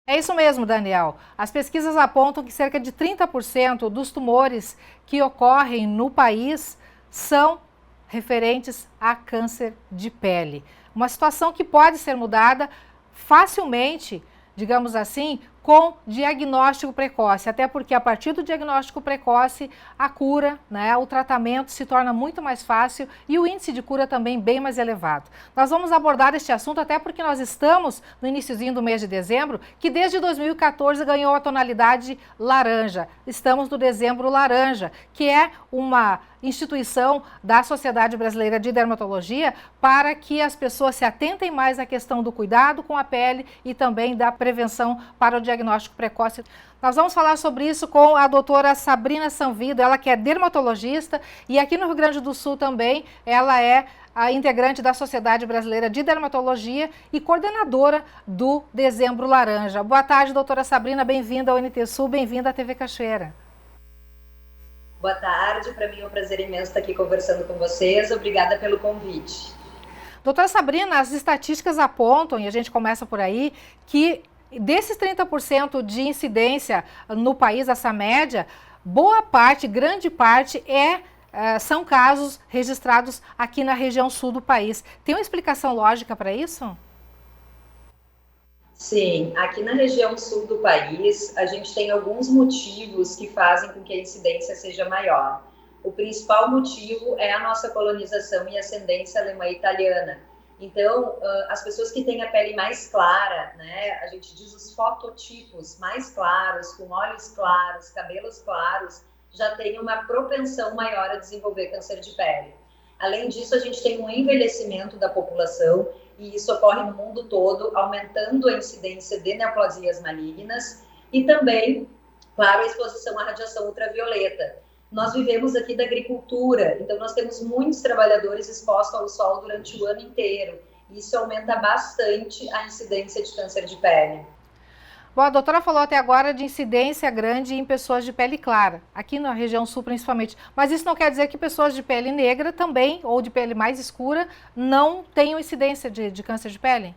É isso mesmo, Daniel. As pesquisas apontam que cerca de 30% dos tumores que ocorrem no país são referentes a câncer de pele. Uma situação que pode ser mudada facilmente, digamos assim, com diagnóstico precoce, até porque a partir do diagnóstico precoce, a cura, né, o tratamento se torna muito mais fácil e o índice de cura também bem mais elevado. Nós vamos abordar este assunto até porque nós estamos no iniciozinho do mês de dezembro, que desde 2014 ganhou a tonalidade laranja. Estamos no dezembro laranja, que é uma instituição da Sociedade Brasileira de Dermatologia para que as pessoas se atentem mais à questão do cuidado com a pele e também da prevenção para o diagnóstico precoce. Nós vamos falar sobre isso com a doutora Sabrina Sanvido, ela que é dermatologista e aqui no Rio Grande do Sul também ela é a integrante da Sociedade Brasileira de Dermatologia e coordenadora do Dezembro Laranja. Boa tarde, doutora Sabrina, bem-vinda ao NT Sul, bem-vinda à TV Cachoeira. Boa tarde, para mim é um prazer imenso estar aqui conversando com vocês. Obrigada pelo convite. Doutora Sabrina, as estatísticas apontam, e a gente começa por aí, que desses 30% de incidência no país, essa média, boa parte, grande parte são casos registrados aqui na região sul do país. Tem uma explicação lógica para isso? Sim, aqui na região sul do país, a gente tem alguns motivos que fazem com que a incidência seja maior. O principal motivo é a nossa colonização e ascendência alemã e italiana. Então, as pessoas que têm a pele mais clara, né, a gente diz os fototipos mais claros, com olhos claros, cabelos claros, já têm uma propensão maior a desenvolver câncer de pele. Além disso, a gente tem um envelhecimento da população e isso ocorre no mundo todo, aumentando a incidência de neoplasias malignas e também, claro, a exposição à radiação ultravioleta. Nós vivemos aqui da agricultura, então nós temos muitos trabalhadores expostos ao sol durante o ano inteiro. E isso aumenta bastante a incidência de câncer de pele. Bom, a doutora falou até agora de incidência grande em pessoas de pele clara, aqui na região sul principalmente. Mas isso não quer dizer que pessoas de pele negra também, ou de pele mais escura, não tenham incidência de câncer de pele?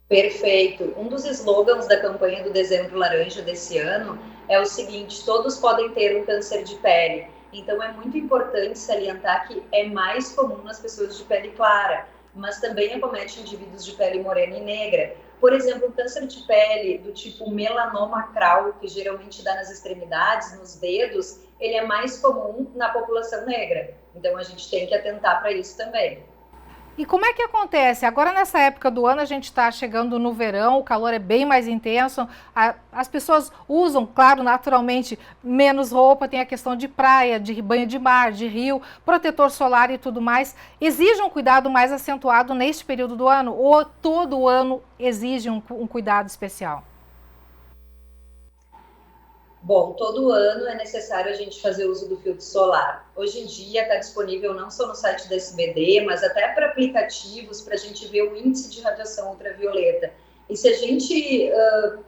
Perfeito. Um dos slogans da campanha do Dezembro Laranja desse ano é o seguinte: todos podem ter um câncer de pele. Então é muito importante salientar que é mais comum nas pessoas de pele clara, mas também acomete indivíduos de pele morena e negra. Por exemplo, o câncer de pele do tipo melanoma acral, que geralmente dá nas extremidades, nos dedos, ele é mais comum na população negra. Então a gente tem que atentar para isso também. E como é que acontece? Agora, nessa época do ano, a gente está chegando no verão, o calor é bem mais intenso, as pessoas usam, claro, naturalmente, menos roupa, tem a questão de praia, de banho de mar, de rio, protetor solar e tudo mais. Exige um cuidado mais acentuado neste período do ano ou todo o ano exige um cuidado especial? Bom, todo ano é necessário a gente fazer uso do filtro solar. Hoje em dia está disponível não só no site da SBD, mas até para aplicativos para a gente ver o índice de radiação ultravioleta. E se a gente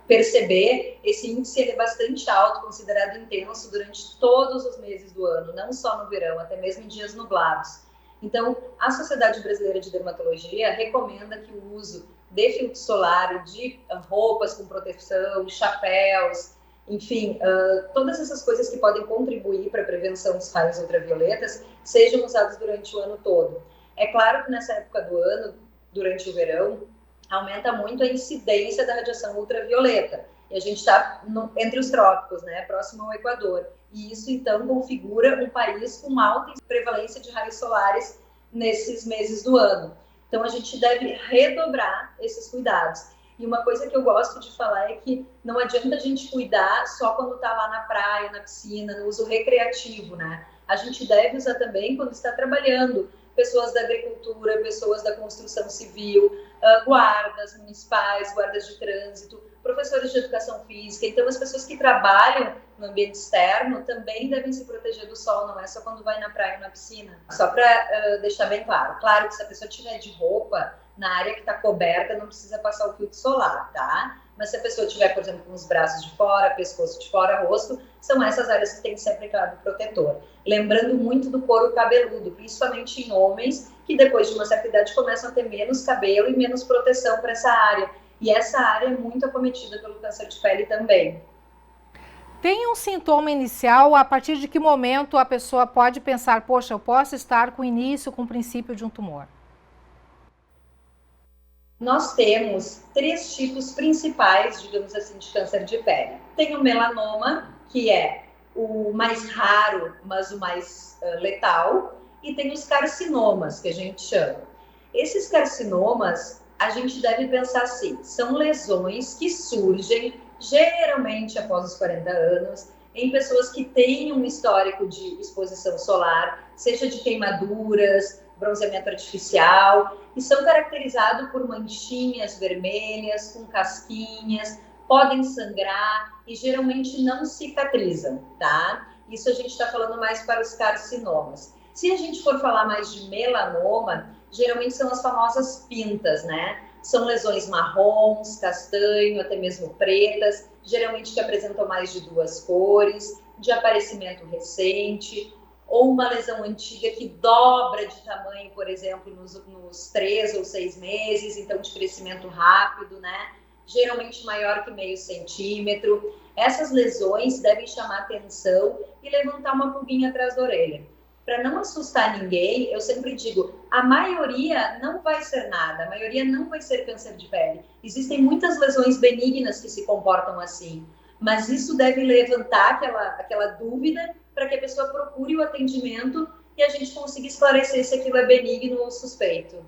perceber, esse índice é bastante alto, considerado intenso durante todos os meses do ano, não só no verão, até mesmo em dias nublados. Então, a Sociedade Brasileira de Dermatologia recomenda que o uso de filtro solar, de roupas com proteção, chapéus, enfim, todas essas coisas que podem contribuir para a prevenção dos raios ultravioletas sejam usadas durante o ano todo. É claro que nessa época do ano, durante o verão, aumenta muito a incidência da radiação ultravioleta. E a gente está entre os trópicos, né, próximo ao Equador. E isso, então, configura um país com alta prevalência de raios solares nesses meses do ano. Então, a gente deve redobrar esses cuidados. E uma coisa que eu gosto de falar é que não adianta a gente cuidar só quando está lá na praia, na piscina, no uso recreativo, né? A gente deve usar também quando está trabalhando. Pessoas da agricultura, pessoas da construção civil, guardas municipais, guardas de trânsito, professores de educação física. Então, as pessoas que trabalham no ambiente externo também devem se proteger do sol, não é só quando vai na praia ou na piscina. Só para deixar bem claro. Claro que se a pessoa tiver de roupa, na área que está coberta, não precisa passar o filtro solar, tá? Mas se a pessoa tiver, por exemplo, com os braços de fora, pescoço de fora, rosto, são essas áreas que tem que ser aplicado o protetor. Lembrando muito do couro cabeludo, principalmente em homens que depois de uma certa idade começam a ter menos cabelo e menos proteção para essa área. E essa área é muito acometida pelo câncer de pele também. Tem um sintoma inicial, a partir de que momento a pessoa pode pensar, poxa, eu posso estar com o início, com o princípio de um tumor? Nós temos 3 tipos principais, digamos assim, de câncer de pele. Tem o melanoma, que é o mais raro, mas o mais letal, e tem os carcinomas, que a gente chama. Esses carcinomas, a gente deve pensar assim, são lesões que surgem geralmente após os 40 anos, em pessoas que têm um histórico de exposição solar, seja de queimaduras, bronzeamento artificial, e são caracterizados por manchinhas vermelhas, com casquinhas, podem sangrar e geralmente não cicatrizam, tá? Isso a gente está falando mais para os carcinomas. Se a gente for falar mais de melanoma, geralmente são as famosas pintas, né? São lesões marrons, castanho, até mesmo pretas, geralmente que apresentam mais de 2 cores, de aparecimento recente, ou uma lesão antiga que dobra de tamanho, por exemplo, nos 3 ou 6 meses, então de crescimento rápido, né? Geralmente maior que meio centímetro. Essas lesões devem chamar atenção e levantar uma pulguinha atrás da orelha. Para não assustar ninguém, eu sempre digo, a maioria não vai ser nada, a maioria não vai ser câncer de pele. Existem muitas lesões benignas que se comportam assim, mas isso deve levantar aquela dúvida para que a pessoa procure o atendimento e a gente consiga esclarecer se aquilo é benigno ou suspeito.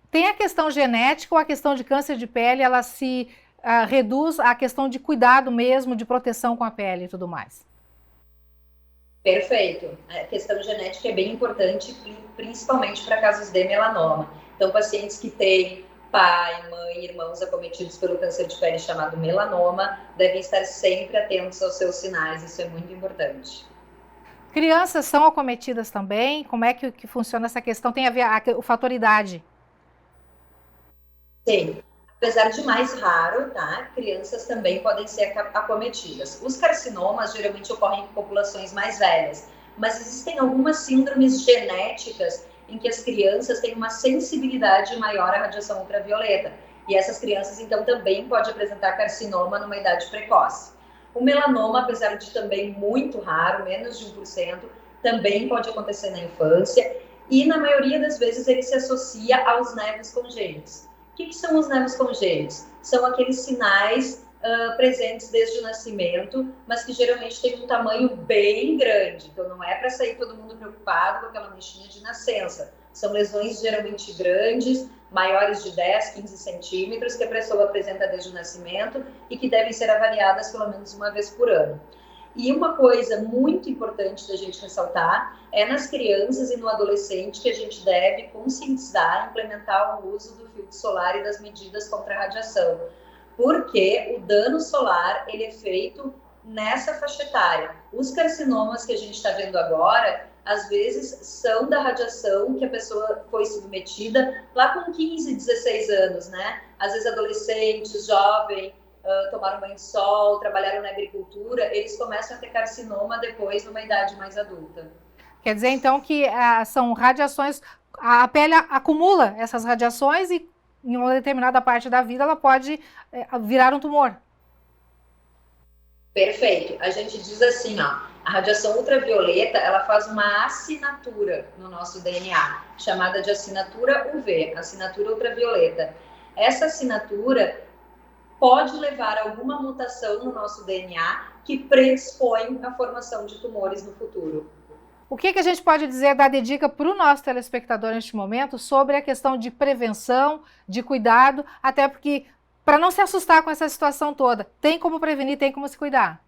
Tem a questão genética ou a questão de câncer de pele, ela se reduz à questão de cuidado mesmo, de proteção com a pele e tudo mais? Perfeito. A questão genética é bem importante, principalmente para casos de melanoma. Então, pacientes que têm pai, mãe, irmãos acometidos pelo câncer de pele chamado melanoma devem estar sempre atentos aos seus sinais, isso é muito importante. Crianças são acometidas também? Como é que funciona essa questão? Tem a ver o fator idade? Sim. Apesar de mais raro, tá? Crianças também podem ser acometidas. Os carcinomas geralmente ocorrem em populações mais velhas, mas existem algumas síndromes genéticas em que as crianças têm uma sensibilidade maior à radiação ultravioleta. E essas crianças, então, também podem apresentar carcinoma numa idade precoce. O melanoma, apesar de também muito raro, menos de 1%, também pode acontecer na infância e, na maioria das vezes, ele se associa aos nervos congênitos. O que são os nervos congênitos? São aqueles sinais presentes desde o nascimento, mas que geralmente têm um tamanho bem grande. Então, não é para sair todo mundo preocupado com aquela manchinha de nascença. São lesões geralmente grandes, maiores de 10, 15 centímetros, que a pessoa apresenta desde o nascimento e que devem ser avaliadas pelo menos uma vez por ano. E uma coisa muito importante da gente ressaltar é nas crianças e no adolescente que a gente deve conscientizar, implementar o uso do filtro solar e das medidas contra a radiação, porque o dano solar ele é feito nessa faixa etária. Os carcinomas que a gente está vendo agora, às vezes são da radiação que a pessoa foi submetida lá com 15, 16 anos, né? Às vezes adolescentes, jovens, tomaram banho de sol, trabalharam na agricultura, eles começam a ter carcinoma depois, numa idade mais adulta. Quer dizer, então, que são radiações, a pele acumula essas radiações e em uma determinada parte da vida ela pode virar um tumor. Perfeito. A gente diz assim, ó, a radiação ultravioleta, ela faz uma assinatura no nosso DNA, chamada de assinatura UV, assinatura ultravioleta. Essa assinatura pode levar a alguma mutação no nosso DNA que predispõe à formação de tumores no futuro. O que a gente pode dizer, dar de dica para o nosso telespectador neste momento sobre a questão de prevenção, de cuidado, até porque, para não se assustar com essa situação toda, tem como prevenir, tem como se cuidar?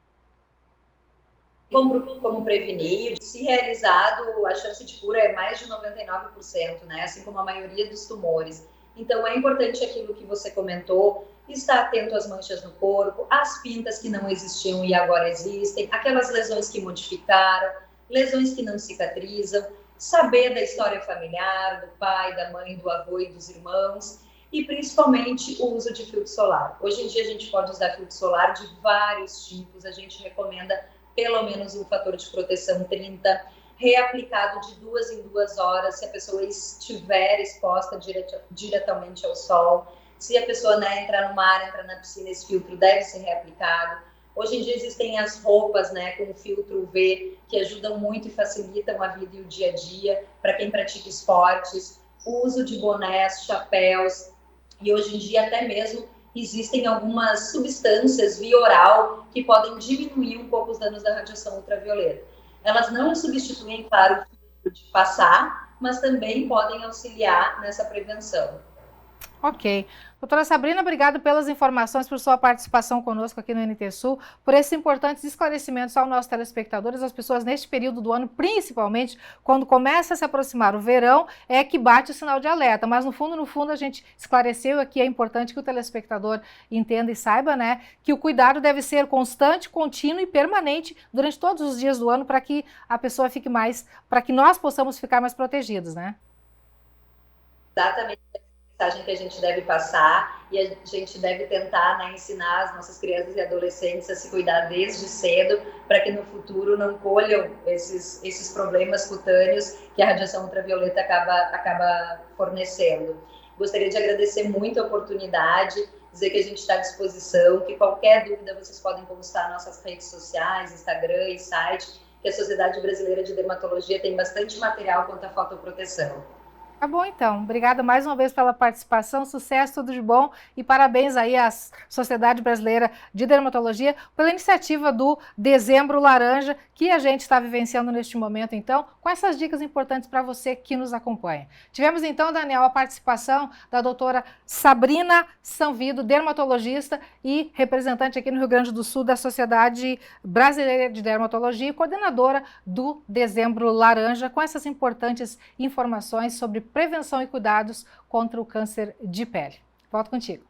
Como prevenir, se realizado, a chance de cura é mais de 99%, né? Assim como a maioria dos tumores. Então, é importante aquilo que você comentou, estar atento às manchas no corpo, às pintas que não existiam e agora existem, aquelas lesões que modificaram, lesões que não cicatrizam, saber da história familiar, do pai, da mãe, do avô e dos irmãos, e principalmente o uso de filtro solar. Hoje em dia a gente pode usar filtro solar de vários tipos, a gente recomenda pelo menos um fator de proteção 30, reaplicado de 2 em 2 horas, se a pessoa estiver exposta diretamente ao sol. Se a pessoa, né, entrar no mar, entrar na piscina, esse filtro deve ser reaplicado. Hoje em dia existem as roupas, né, com filtro UV, que ajudam muito e facilitam a vida e o dia a dia para quem pratica esportes. O uso de bonés, chapéus, e hoje em dia até mesmo existem algumas substâncias via oral que podem diminuir um pouco os danos da radiação ultravioleta. Elas não substituem, claro, o filtro de passar, mas também podem auxiliar nessa prevenção. Ok. Doutora Sabrina, obrigado pelas informações, por sua participação conosco aqui no NT Sul, por esses importantes esclarecimentos aos nossos telespectadores, às pessoas neste período do ano, principalmente quando começa a se aproximar o verão, é que bate o sinal de alerta, mas no fundo, a gente esclareceu aqui, é importante que o telespectador entenda e saiba, né, que o cuidado deve ser constante, contínuo e permanente durante todos os dias do ano para que a pessoa fique mais, para que nós possamos ficar mais protegidos, né? Exatamente. Mensagem que a gente deve passar e a gente deve tentar, né, ensinar as nossas crianças e adolescentes a se cuidar desde cedo para que no futuro não colham esses problemas cutâneos que a radiação ultravioleta acaba fornecendo. Gostaria de agradecer muito a oportunidade, dizer que a gente está à disposição, que qualquer dúvida vocês podem consultar nossas redes sociais, Instagram e site, que a Sociedade Brasileira de Dermatologia tem bastante material quanto à fotoproteção. Tá bom, então. Obrigada mais uma vez pela participação, sucesso, tudo de bom e parabéns aí à Sociedade Brasileira de Dermatologia pela iniciativa do Dezembro Laranja que a gente está vivenciando neste momento, então, com essas dicas importantes para você que nos acompanha. Tivemos então, Daniel, a participação da doutora Sabrina Sanvido, dermatologista e representante aqui no Rio Grande do Sul da Sociedade Brasileira de Dermatologia e coordenadora do Dezembro Laranja, com essas importantes informações sobre prevenção e cuidados contra o câncer de pele. Volto contigo.